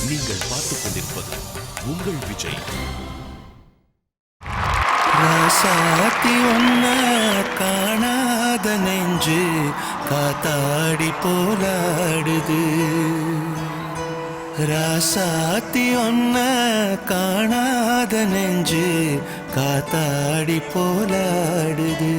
நீங்கள் பார்த்துக் கொண்டிருப்பது உங்கள் விஜய். ராசாத்தி ஒன்ன காணாத நெஞ்சு காத்தாடி போலாடுது. ராசாத்தி ஒன்ன காணாத நெஞ்சு காத்தாடி போலாடுது.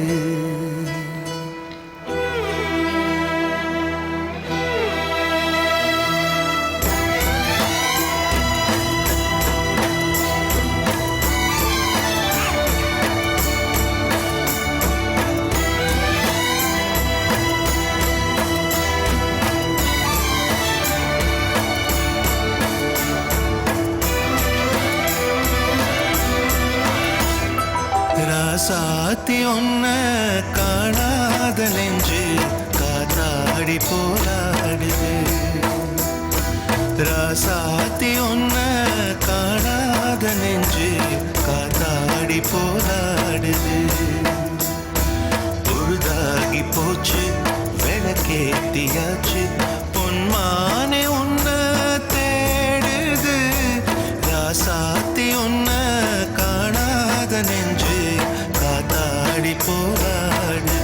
ராசாத்தி ஒன்ன காணாத நெஞ்சு காத்தாடி போராடுது. ராசாத்தி ஒன்ன காணாத நெஞ்சு காத்தாடி போராடுது. பொழுதாகி போச்சு விளக்கேத்தியாச்சு பொன்மானே உன்ன தேடுது. ராசாத்தி ஒன்ன காணாத நெஞ்சு காத்தாடி போராடுது.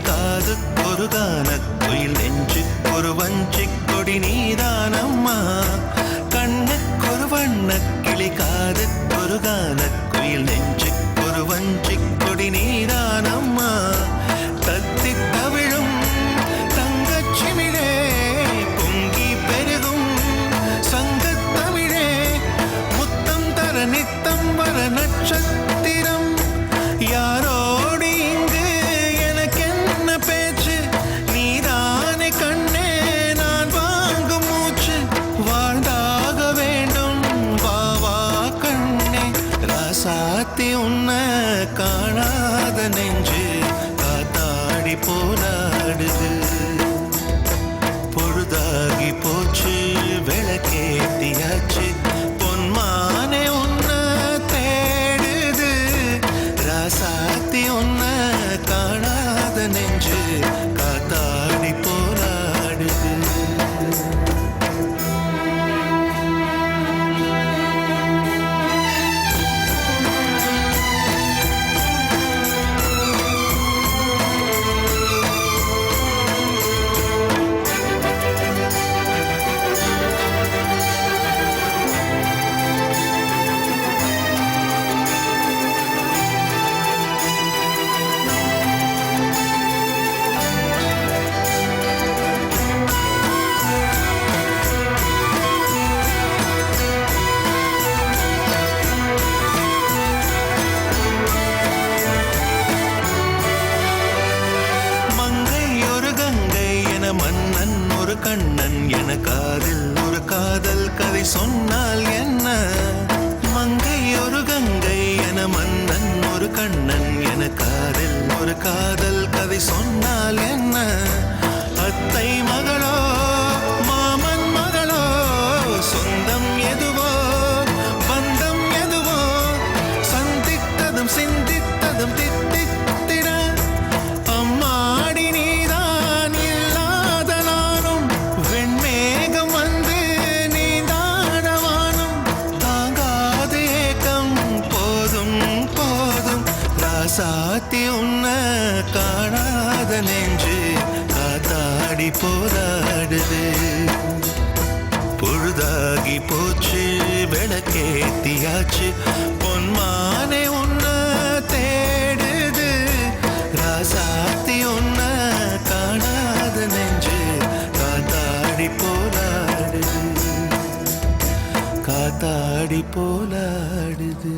காதுக்கொரு கானக்குயில் நெஞ்சுக்கொரு வஞ்சிக் கொடி நீதானம்மா. கண்ணுக்கொரு வண்ணக்கிளி காதுக்கொரு கானக்குயில் நெஞ்சுக்கொரு வஞ்சிக் கொடி நீதானம்மா. தத்தி தவிழும் தங்கச்சிமிழே பொங்கி பெருகும் சங்கத்தமிழே முத்தம் தர நித்தம் வர நட்சத்திரம் யாரோடி இங்கு பேச்சு நீதானே கண்ணே நான் வாங்கும் மூச்சு வாழ்ந்தாக வேண்டும் வா வா கண்ணே. ராசாத்தி உன்ன காணாத நெஞ்சு காத்தாடி போராடுது. பொழுதாகி போச்சு விளக்கேத்தியாச்சு பொன்மானே உன்ன தேடுது. ராசாத்தி உன்ன காணாத நெஞ்சு காத்தாடி போராடுது. மன்னன் ஒரு கண்ணன் என காதில் ஒரு காதல் கதை சொன்னால் என்ன. மங்கை ஒரு கங்கை என மன்னன் ஒரு கண்ணன் என காதில் ஒரு காதல் கதை சொன்னால் என்ன. அத்தை மகளோ மாமன் மகளோ சொந்தம் எதுவோ பந்தம் எதுவோ சந்தித்ததும் சிந்தித்ததும் தித்தித்திட அம்மாடி நீதான் இல்லாத நானும் வெண்மேகம் வந்து நீதானவானும் தாங்காத ஏக்கம் போதும் போதும். ராசாத்தி உன்ன காணாத நெஞ்சு காத்தாடி போராடுது. பொழுதாகி போச்சு விளக்கேத்தியாச்சு பொன்மானே உன்ன தேடுது. ராசாத்தி உன்ன காணாத நெஞ்சு காத்தாடி போராடுது. காத்தாடி போலாடுது.